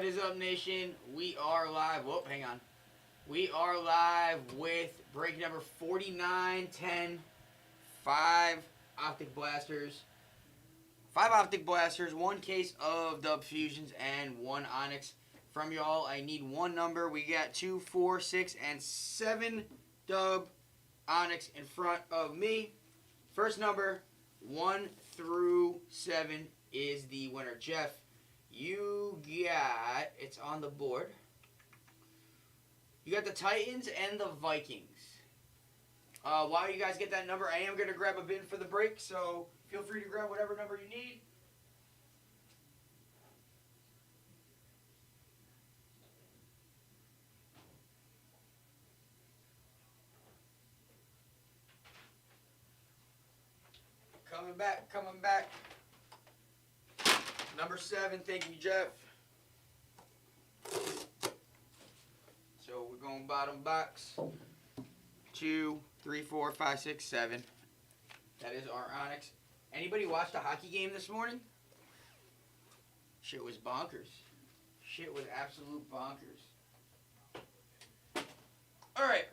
What is up, nation? We are live. Whoop, hang on. We are live with break number 4910. 5 optic blasters. 5 optic blasters, 1 case of Dub Fusions, and 1 Onyx. From y'all, I need one number. We got 2, 4, 6, and 7 Dub Onyx in front of me. First number, 1 through 7, is the winner. Jeff, you got, it's on the board. You got the Titans and the Vikings. While you guys get that number, I am going to grab a bin for the break, so feel free to grab whatever number you need. Coming back. Number 7, thank you, Jeff. So we're going bottom box. 2, 3, 4, 5, 6, 7. That is our Onyx. Anybody watch the hockey game this morning? Shit was bonkers. Shit was absolute bonkers. Alright.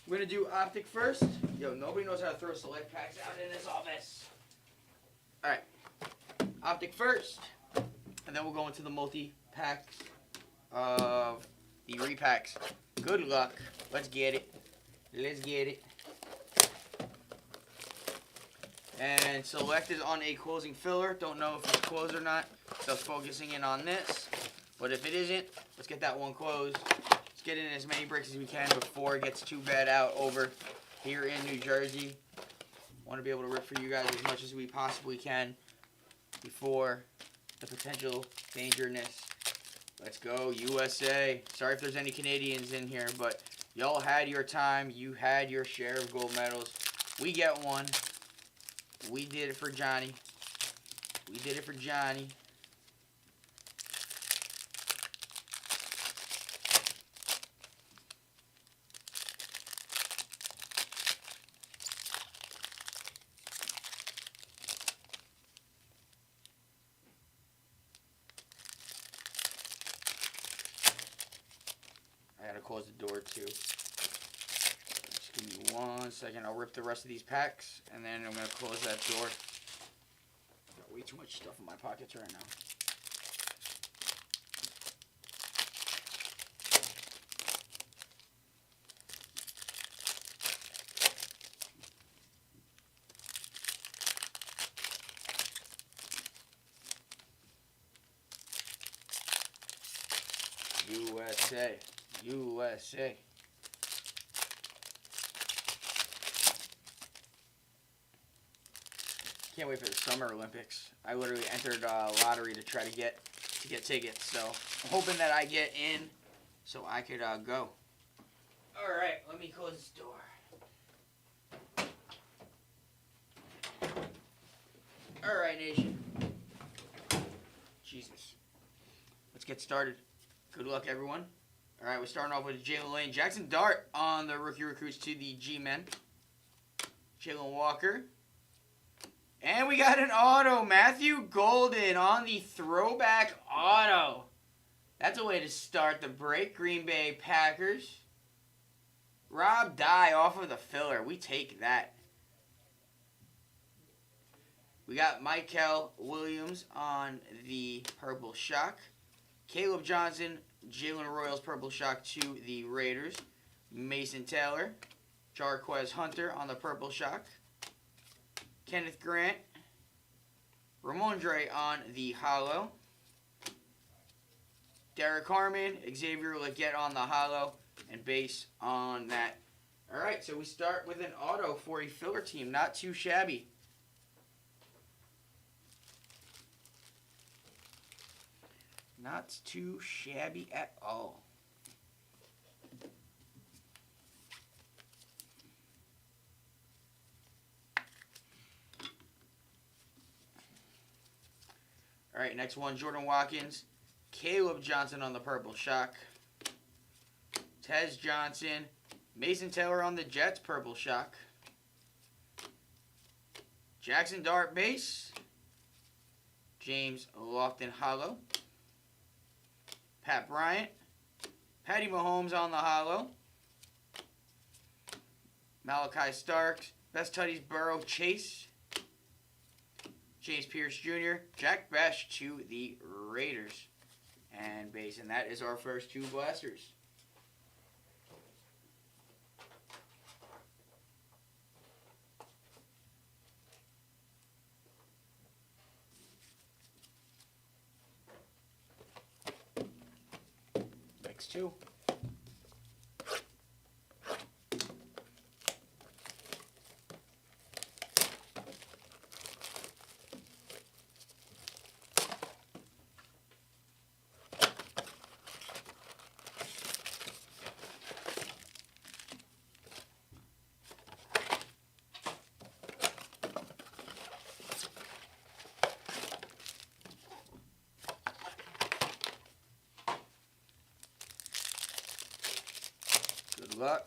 We're going to do optic first. Yo, nobody knows how to throw select packs out in this office. Alright. Optic first. And then we'll go into the multi-packs of the repacks. Good luck. Let's get it. Let's get it. And select is on a closing filler. Don't know if it's closed or not. So focusing in on this. But if it isn't, let's get that one closed. Let's get in as many breaks as we can before it gets too bad out over here in New Jersey. Want to be able to rip for you guys as much as we possibly can before the potential dangerousness. Let's go, USA. Sorry if there's any Canadians in here, but y'all had your time. You had your share of gold medals. We get one. We did it for Johnny. We did it for Johnny. I gotta close the door too. Just give me 1 second. I'll rip the rest of these packs, and then I'm gonna close that door. Got way too much stuff in my pockets right now. USA. USA. Can't wait for the Summer Olympics. I literally entered a lottery to try to get tickets, so I'm hoping that I get in so I could go. All right, let me close this door. All right, nation. Jesus. Let's get started. Good luck, everyone. All right, we're starting off with Jalen Lane. Jackson Dart on the rookie recruits to the G-Men. Jalen Walker. And we got an auto. Matthew Golden on the throwback auto. That's a way to start the break. Green Bay Packers. Rob Dye off of the filler. We take that. We got Michael Williams on the purple shock. Caleb Johnson, Jalen Royals purple shock to the Raiders. Mason Taylor, Jarquez Hunter on the purple shock. Kenneth Grant, Ramondre on the hollow. Derek Harmon, Xavier Legette on the hollow, and base on that. All right, so we start with an auto for a filler team. Not too shabby. Not too shabby at all. All right, next one, Jordan Watkins. Caleb Johnson on the purple shock. Tez Johnson. Mason Taylor on the Jets purple shock. Jackson Dart base. James Lofton hollow. Pat Bryant. Patty Mahomes on the holo. Malachi Starks. Best Tutties Burrow Chase. James Pierce Jr. Jack Bech to the Raiders. And base. And that is our first 2 blasters. Next 2. Good luck.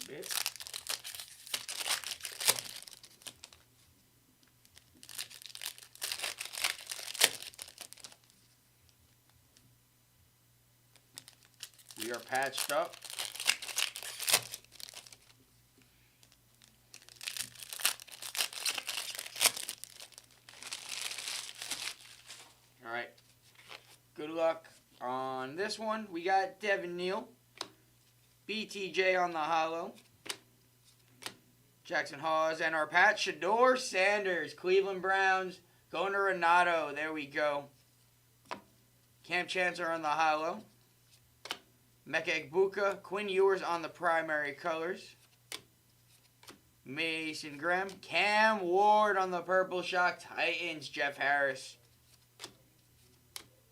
Bit. We are patched up. All right. Good luck on this one. We got Devin Neal. BTJ on the holo. Jackson Hawes and our patch, Shedeur Sanders. Cleveland Browns going to Renato. There we go. Cam Chancellor on the holo. Mecca Egbuka. Quinn Ewers on the primary colors. Mason Graham. Cam Ward on the purple shock. Titans, Jeff Harris.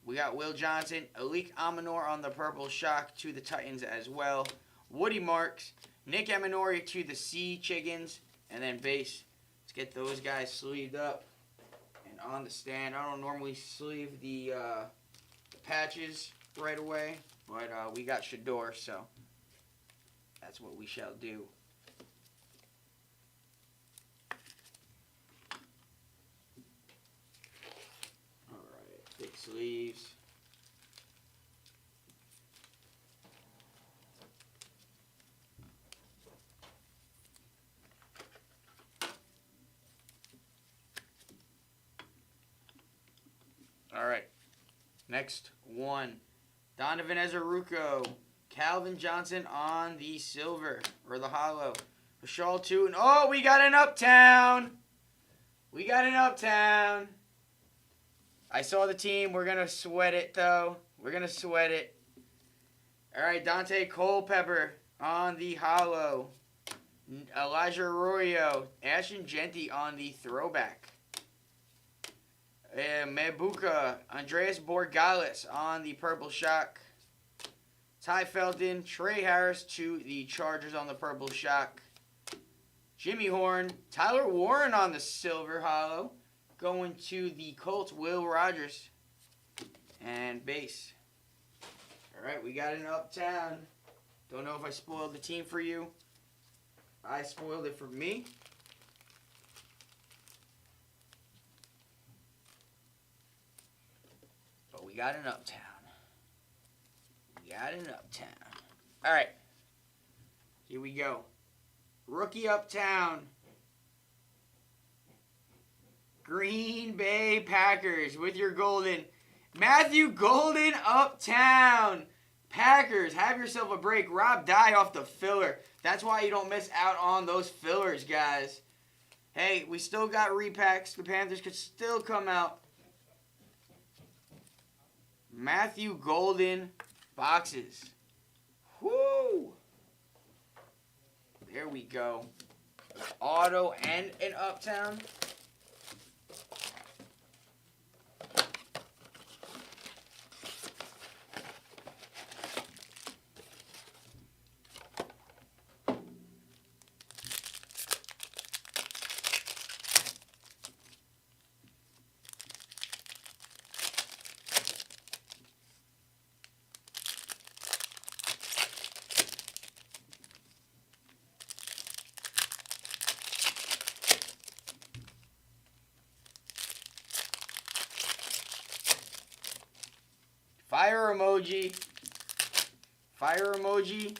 We got Will Johnson. Alik Amanor on the purple shock to the Titans as well. Woody Marks, Nick Eminori to the Sea Chickens, and then base. Let's get those guys sleeved up and on the stand. I don't normally sleeve the patches right away, but we got Shedeur, so that's what we shall do. All right, big sleeves. All right, next one. Donovan Ezeruco, Calvin Johnson on the silver, or the holo. Vishal Tootin. Oh, we got an Uptown. We got an Uptown. I saw the team. We're going to sweat it, though. We're going to sweat it. All right, Dante Culpepper on the holo. Elijah Arroyo. Ashton Genty on the throwback. Mebuka, Andreas Borgalis on the purple shock. Ty Felton, Trey Harris to the Chargers on the purple shock. Jimmy Horn, Tyler Warren on the silver holo. Going to the Colts, Will Rogers. And base. All right, we got an Uptown. Don't know if I spoiled the team for you. I spoiled it for me. We got an Uptown. We got an Uptown. All right. Here we go. Rookie Uptown. Green Bay Packers with your golden. Matthew Golden Uptown. Packers, have yourself a break. Rob Dye off the filler. That's why you don't miss out on those fillers, guys. Hey, we still got repacks. The Panthers could still come out. Matthew Golden boxes. Woo! There we go. Auto and an Uptown. Fire emoji. Fire emoji.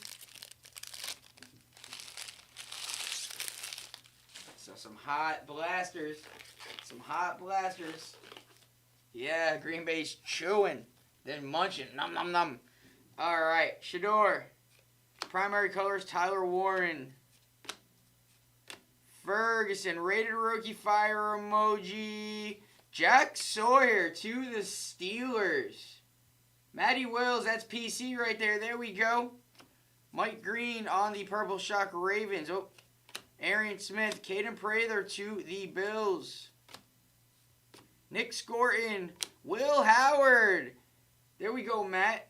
So some hot blasters. Some hot blasters. Yeah, Green Bay's chewing. Then munching. Nom nom nom. Alright, Shador. Primary colors, Tyler Warren. Ferguson, rated rookie fire emoji. Jack Sawyer to the Steelers. Matty Wills, that's PC right there. There we go. Mike Green on the Purple Shock Ravens. Oh, Arian Smith, Caden Prather to the Bills. Nick Scorton, Will Howard. There we go, Matt.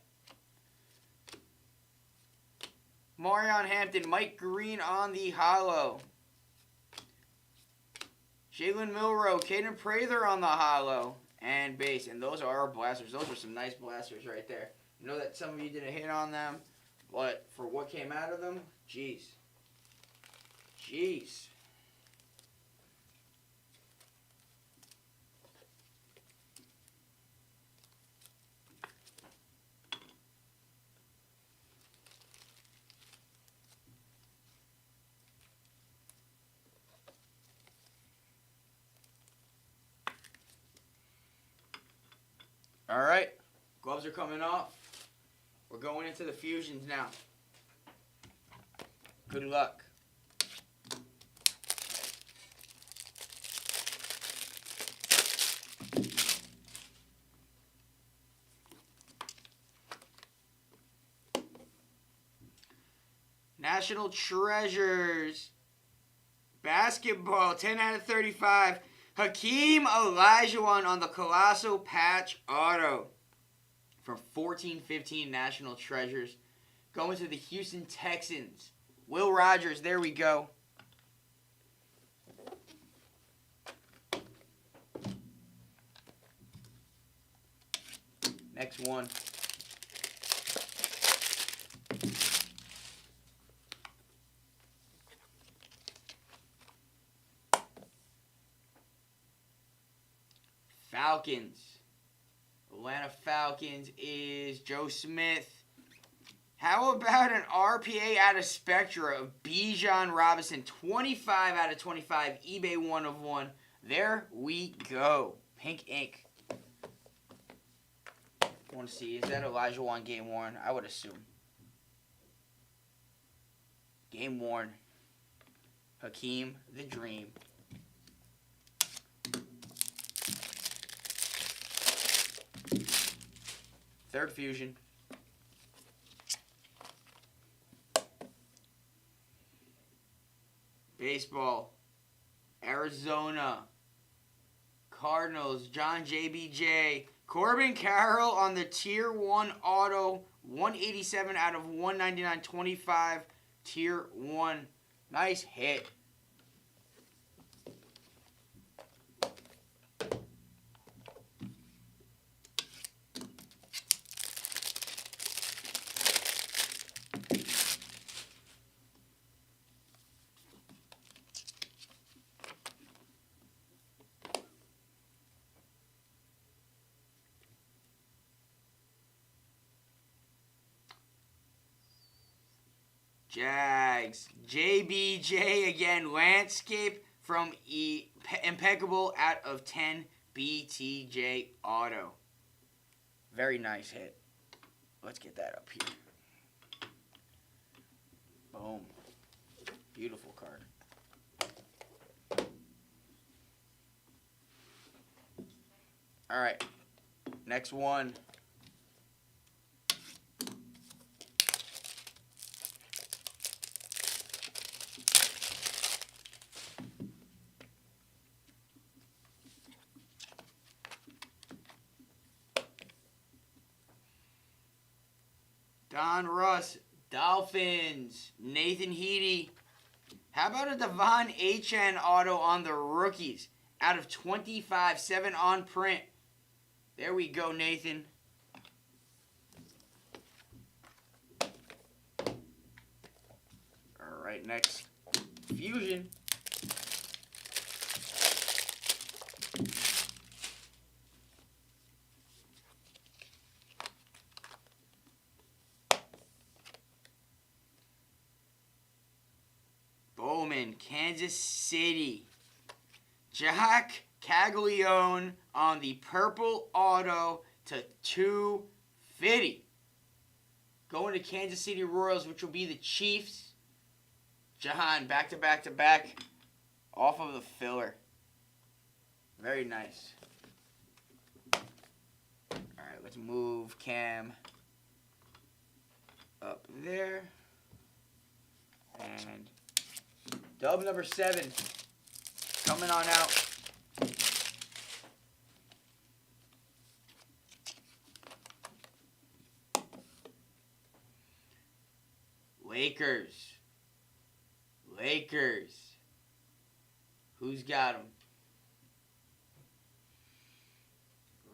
Marion Hampton, Mike Green on the hollow. Jalen Milrow, Caden Prather on the hollow. And base. And those are our blasters. Those are some nice blasters right there. I know that some of you didn't hit on them, but for what came out of them, jeez. Jeez. All right, gloves are coming off. We're going into the fusions now. Good luck. National Treasures. Basketball, 10 out of 35. Hakeem Olajuwon on the Colossal Patch Auto from 14-15 National Treasures. Going to the Houston Texans. Will Rogers, there we go. Next one. Falcons. Atlanta Falcons is Joe Smith. How about an RPA out of Spectra of Bijan Robinson? 25 out of 25. eBay 1 of 1. There we go. Pink ink. Want to see, is that Olajuwon game worn? I would assume. Game worn. Hakeem the Dream. Third fusion. Baseball. Arizona. Cardinals. John JBJ. Corbin Carroll on the Tier 1 auto. 187 out of 199. 25. Tier 1. Nice hit. Jags. JBJ again. Landscape from Impeccable out of 10. BTJ Auto. Very nice hit. Let's get that up here. Boom. Beautiful card. All right. Next one. Donruss, Dolphins, Nathan Heedy. How about a Devon Achane auto on the rookies? Out of 25, 7 on print. There we go, Nathan. All right, next. Fusion. Bowman, Kansas City. Jack Caglione on the purple auto to 250. Going to Kansas City Royals, which will be the Chiefs. Jahan, back to back to back. Off of the filler. Very nice. Alright, let's move Cam up there. And dub number 7 coming on out. Lakers. Who's got them?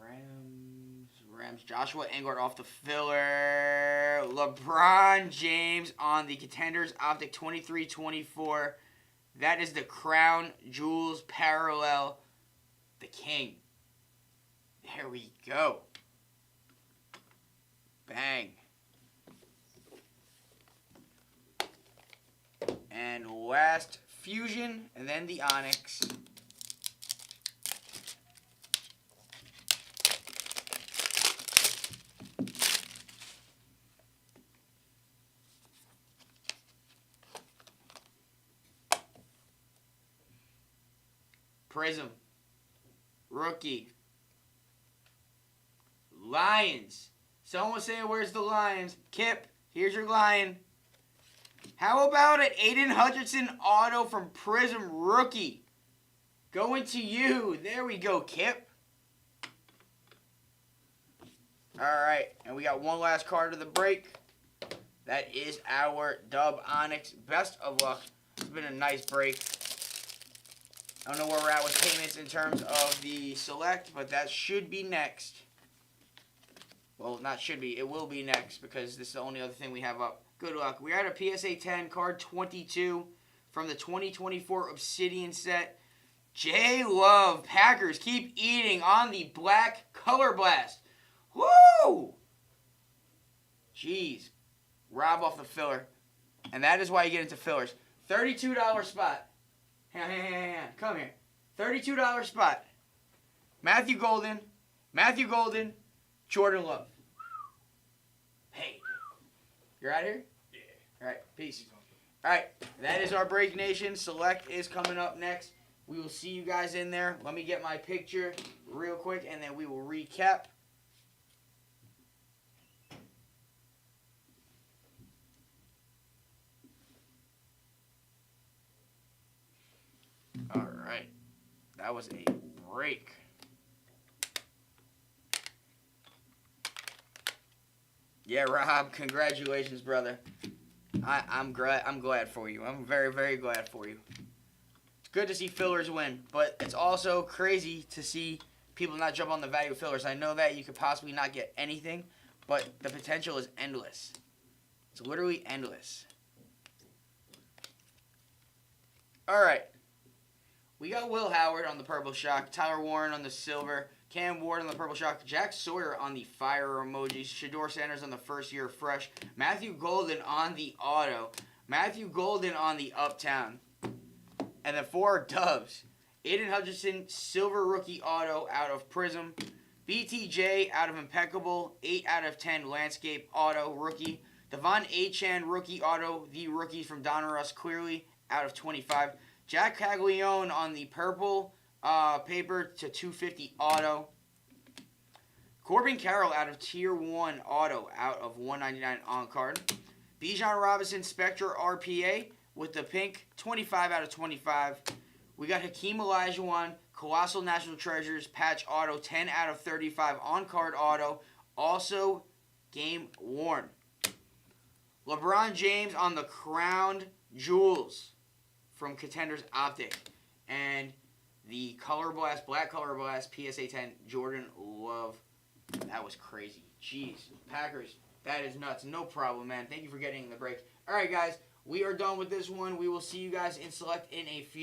Rams. Joshua Engard off the filler. LeBron James on the Contenders Optic 2324. That is the Crown Jewels parallel. The King. There we go. Bang. And last Fusion, and then the Onyx. Prism. Rookie. Lions. Someone was saying, where's the Lions? Kip, here's your Lion. How about an Aiden Hutchinson auto from Prism Rookie? Going to you. There we go, Kip. Alright, and we got one last card of the break. That is our Dub Onyx. Best of luck. It's been a nice break. I don't know where we're at with payments in terms of the select, but that should be next. Well, not should be. It will be next because this is the only other thing we have up. Good luck. We're at a PSA 10 card 22 from the 2024 Obsidian set. J Love. Packers keep eating on the black color blast. Woo! Jeez. Rob off the filler. And that is why you get into fillers. $32 spot. Hang on. Come here. $32 spot. Matthew Golden. Jordan Love. Hey. You're out of here? Yeah. All right. Peace. All right. That is our Break Nation. Select is coming up next. We will see you guys in there. Let me get my picture real quick, and then we will recap. All right. That was a break. Yeah, Rob, congratulations, brother. I'm glad for you. I'm very, very glad for you. It's good to see fillers win, but it's also crazy to see people not jump on the value of fillers. I know that you could possibly not get anything, but the potential is endless. It's literally endless. All right. We got Will Howard on the Purple Shock, Tyler Warren on the Silver, Cam Ward on the Purple Shock, Jack Sawyer on the Fire emojis, Shador Sanders on the First Year Fresh, Matthew Golden on the Auto, Matthew Golden on the Uptown, and then 4 dubs. Aiden Hutchinson, Silver Rookie Auto out of Prism, BTJ out of Impeccable, 8 out of 10 Landscape Auto Rookie, Devon Achane Rookie Auto, the rookies from Donruss clearly out of 25, Jack Caglione on the purple paper to 250 auto. Corbin Carroll out of tier 1 auto out of 199 on card. Bijan Robinson Spectra RPA with the pink 25 out of 25. We got Hakeem Olajuwon Colossal National Treasures patch auto 10 out of 35 on card auto. Also game worn. LeBron James on the Crown Jewels from Contenders Optic. And the Color Blast, Black Color Blast, PSA 10, Jordan Love. That was crazy. Jeez. Packers, that is nuts. No problem, man. Thank you for getting the break. All right, guys. We are done with this one. We will see you guys in Select in a few.